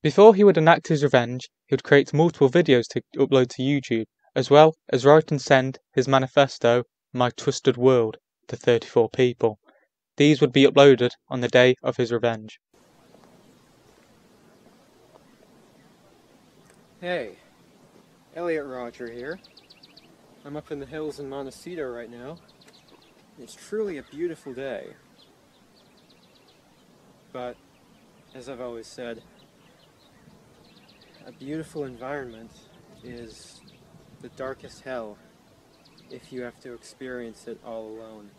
Before he would enact his revenge, he would create multiple videos to upload to YouTube, as well as write and send his manifesto, My Twisted World, to 34 people. These would be uploaded on the day of his revenge. Hey, ERAVWR here. I'm up in the hills in Montecito right now. It's truly a beautiful day. But, as I've always said, a beautiful environment is the darkest hell if you have to experience it all alone.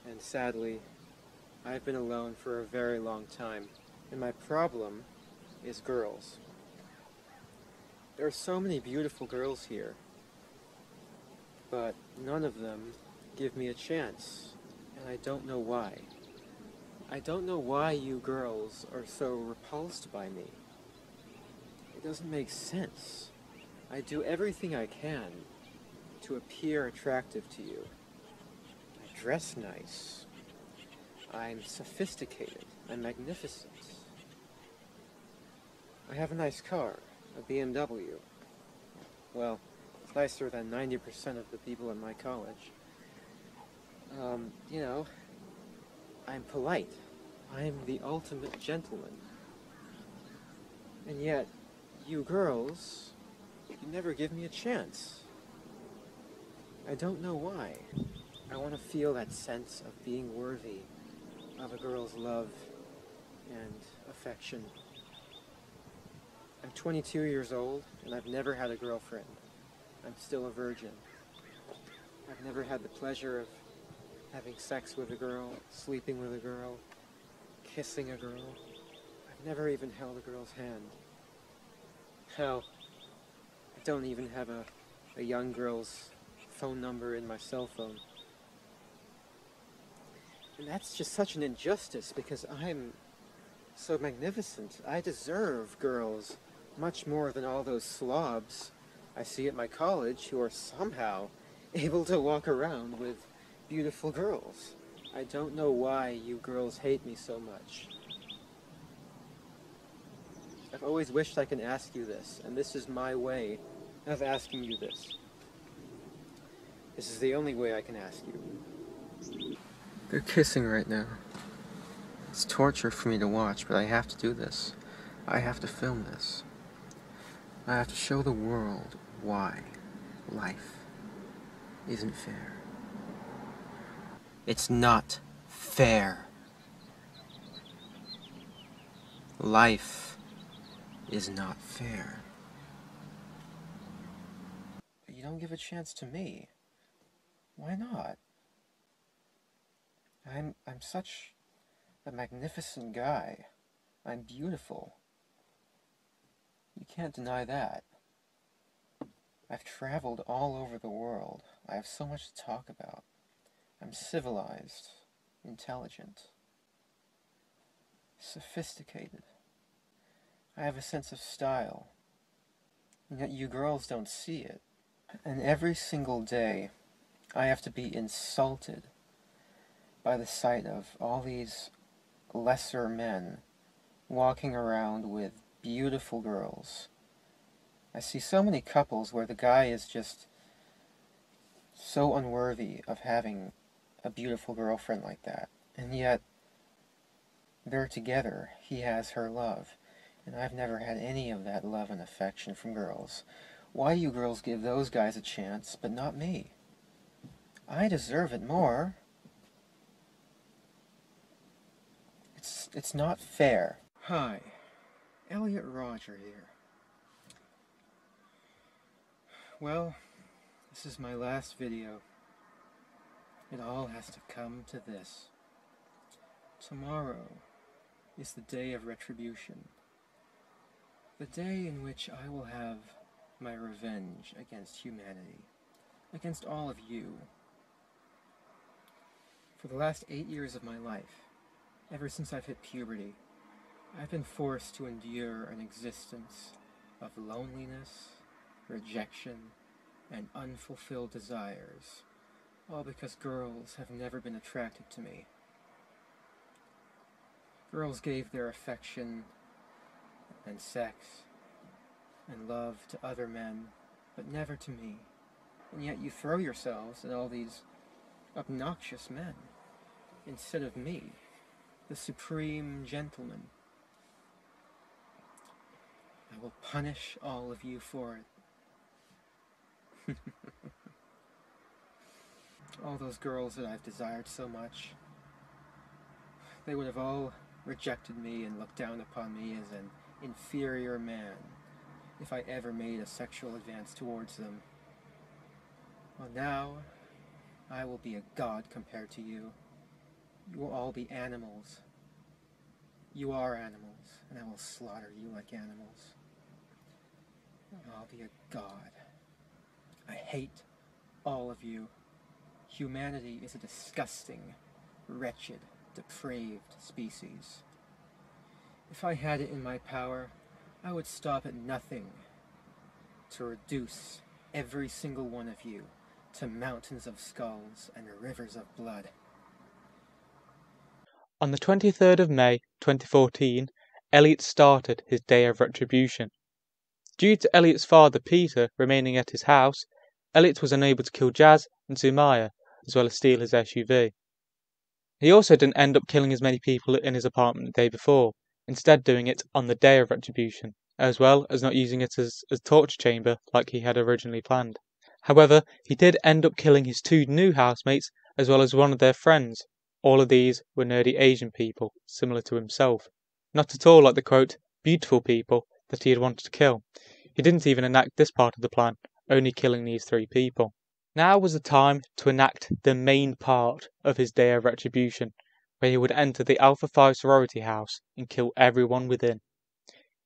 And sadly, I've been alone for a very long time. And my problem is girls. There are so many beautiful girls here, but none of them give me a chance, and I don't know why. I don't know why you girls are so repulsed by me. It doesn't make sense. I do everything I can to appear attractive to you. I dress nice. I'm sophisticated. I'm magnificent. I have a nice car. A BMW. Well, it's nicer than 90% of the people in my college. You know, I'm polite. I'm the ultimate gentleman. And yet, you girls, you never give me a chance. I don't know why. I want to feel that sense of being worthy of a girl's love and affection. I'm 22 years old, and I've never had a girlfriend. I'm still a virgin. I've never had the pleasure of having sex with a girl, sleeping with a girl, kissing a girl. I've never even held a girl's hand. Hell, I don't even have a young girl's phone number in my cell phone. And that's just such an injustice, because I'm so magnificent. I deserve girls much more than all those slobs I see at my college who are somehow able to walk around with beautiful girls. I don't know why you girls hate me so much. I've always wished I could ask you this, and this is my way of asking you this. This is the only way I can ask you. They're kissing right now. It's torture for me to watch, but I have to do this. I have to film this. I have to show the world why life isn't fair. It's not fair. Life is not fair. But you don't give a chance to me. Why not? I'm such a magnificent guy. I'm beautiful. You can't deny that. I've traveled all over the world. I have so much to talk about. I'm civilized, intelligent, sophisticated. I have a sense of style. And yet you girls don't see it. And every single day, I have to be insulted by the sight of all these lesser men walking around with beautiful girls. I see so many couples where the guy is just so unworthy of having a beautiful girlfriend like that. And yet, they're together. He has her love. And I've never had any of that love and affection from girls. Why do you girls give those guys a chance, but not me? I deserve it more. It's not fair. Hi, ERAVWR here. Well, this is my last video. It all has to come to this. Tomorrow is the day of retribution. The day in which I will have my revenge against humanity. Against all of you. For the last 8 years of my life, ever since I've hit puberty, I've been forced to endure an existence of loneliness, rejection, and unfulfilled desires, all because girls have never been attracted to me. Girls gave their affection and sex and love to other men, but never to me. And yet you throw yourselves at all these obnoxious men instead of me, the supreme gentleman. I will punish all of you for it. All those girls that I've desired so much, they would have all rejected me and looked down upon me as an inferior man if I ever made a sexual advance towards them. Well, now I will be a god compared to you. You will all be animals. You are animals, and I will slaughter you like animals. I'll be a god. I hate all of you. Humanity is a disgusting, wretched, depraved species. If I had it in my power, I would stop at nothing to reduce every single one of you to mountains of skulls and rivers of blood. On the 23rd of May 2014, Elliot started his day of retribution. Due to Elliot's father Peter remaining at his house, Elliot was unable to kill Jazz and Sumaya, as well as steal his SUV. He also didn't end up killing as many people in his apartment the day before, instead doing it on the day of retribution, as well as not using it as a torture chamber like he had originally planned. However, he did end up killing his 2 new housemates, as well as one of their friends. All of these were nerdy Asian people, similar to himself. Not at all like the quote, beautiful people that he had wanted to kill. He didn't even enact this part of the plan, only killing these 3 people. Now was the time to enact the main part of his day of retribution, where he would enter the Alpha 5 sorority house and kill everyone within.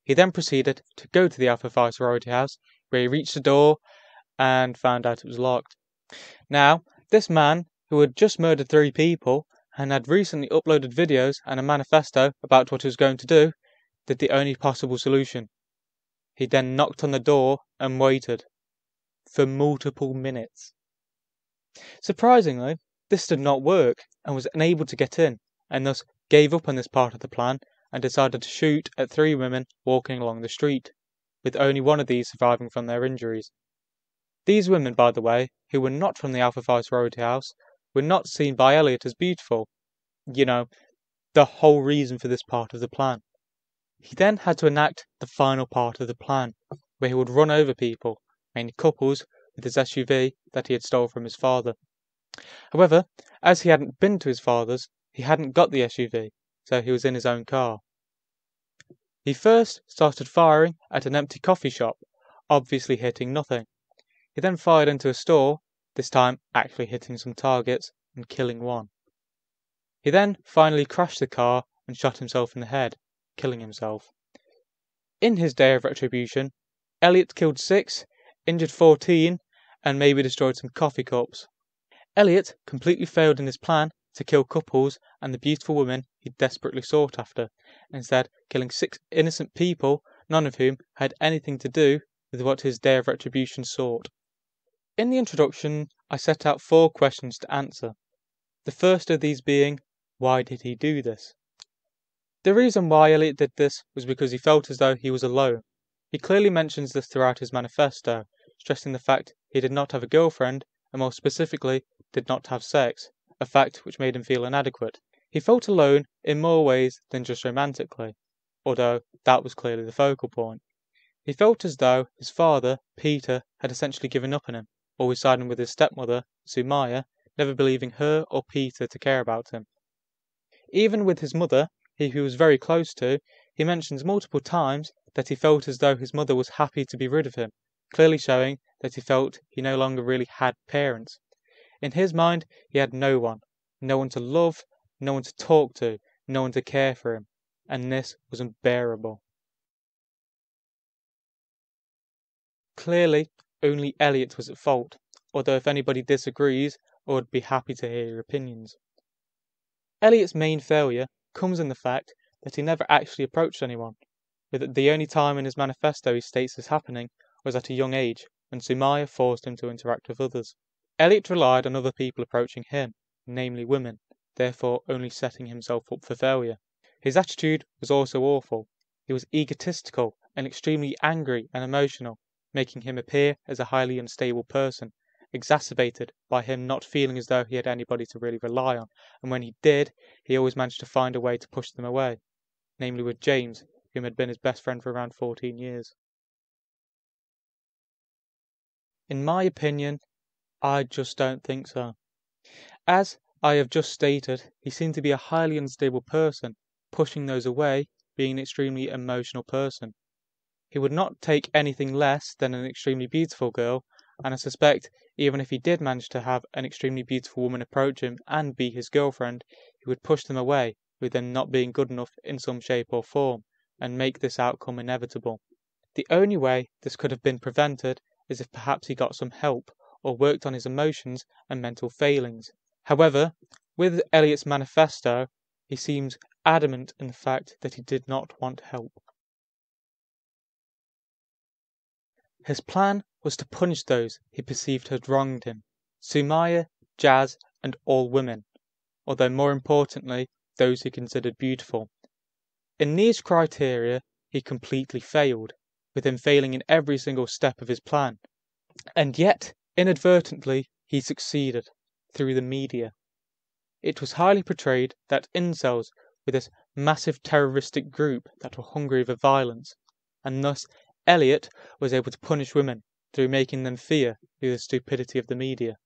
He then proceeded to go to the Alpha 5 sorority house, where he reached the door and found out it was locked. Now, this man, who had just murdered 3 people and had recently uploaded videos and a manifesto about what he was going to do, did the only possible solution. He then knocked on the door and waited for multiple minutes. Surprisingly, this did not work and was unable to get in, and thus gave up on this part of the plan and decided to shoot at 3 women walking along the street, with only one of these surviving from their injuries. These women, by the way, who were not from the Alpha 5 sorority house, were not seen by Elliot as beautiful. You know, the whole reason for this part of the plan. He then had to enact the final part of the plan, where he would run over people, mainly couples, with his SUV that he had stolen from his father. However, as he hadn't been to his father's, he hadn't got the SUV, so he was in his own car. He first started firing at an empty coffee shop, obviously hitting nothing. He then fired into a store, this time actually hitting some targets and killing 1. He then finally crashed the car and shot himself in the head, killing himself. In his day of retribution, Elliot killed 6, injured 14, and maybe destroyed some coffee cups. Elliot completely failed in his plan to kill couples and the beautiful women he desperately sought after, instead killing 6 innocent people, none of whom had anything to do with what his day of retribution sought. In the introduction, I set out 4 questions to answer. The first of these being, why did he do this? The reason why Elliot did this was because he felt as though he was alone. He clearly mentions this throughout his manifesto, stressing the fact he did not have a girlfriend, and more specifically, did not have sex, a fact which made him feel inadequate. He felt alone in more ways than just romantically, although that was clearly the focal point. He felt as though his father, Peter, had essentially given up on him, always siding with his stepmother, Sumaya, never believing her or Peter to care about him. Even with his mother, who he was very close to, he mentions multiple times that he felt as though his mother was happy to be rid of him, clearly showing that he felt he no longer really had parents. In his mind, he had no one to love, no one to talk to, no one to care for him, and this was unbearable. Clearly, only Elliot was at fault, although if anybody disagrees, I would be happy to hear your opinions. Elliot's main failure comes in the fact that he never actually approached anyone, with the only time in his manifesto he states this happening was at a young age, when Sumaya forced him to interact with others. Elliot relied on other people approaching him, namely women, therefore only setting himself up for failure. His attitude was also awful. he was egotistical and extremely angry and emotional, making him appear as a highly unstable person, exacerbated by him not feeling as though he had anybody to really rely on, and when he did, he always managed to find a way to push them away, namely with James, whom had been his best friend for around 14 years. In my opinion, I just don't think so. As I have just stated, he seemed to be a highly unstable person, pushing those away, being an extremely emotional person. He would not take anything less than an extremely beautiful girl, and I suspect even if he did manage to have an extremely beautiful woman approach him and be his girlfriend, he would push them away with them not being good enough in some shape or form, and make this outcome inevitable. The only way this could have been prevented is if perhaps he got some help, or worked on his emotions and mental failings. However, with Elliot's manifesto, he seems adamant in the fact that he did not want help. His plan was to punish those he perceived had wronged him, Sumaya, Jazz, and all women, although more importantly, those he considered beautiful. In these criteria, he completely failed, with him failing in every single step of his plan. And yet, inadvertently, he succeeded, through the media. It was highly portrayed that incels were this massive terroristic group that were hungry for violence, and thus Elliot was able to punish women through making them fear through the stupidity of the media.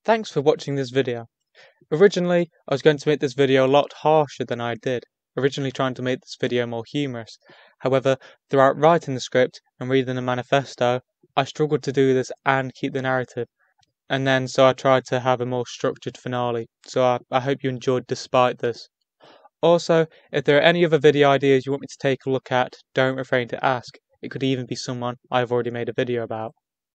Thanks for watching this video. Originally, I was going to make this video a lot harsher than I did, originally trying to make this video more humorous. However, throughout writing the script and reading the manifesto, I struggled to do this and keep the narrative, and then so I tried to have a more structured finale, so I hope you enjoyed despite this. Also, if there are any other video ideas you want me to take a look at, don't refrain to ask. It could even be someone I've already made a video about.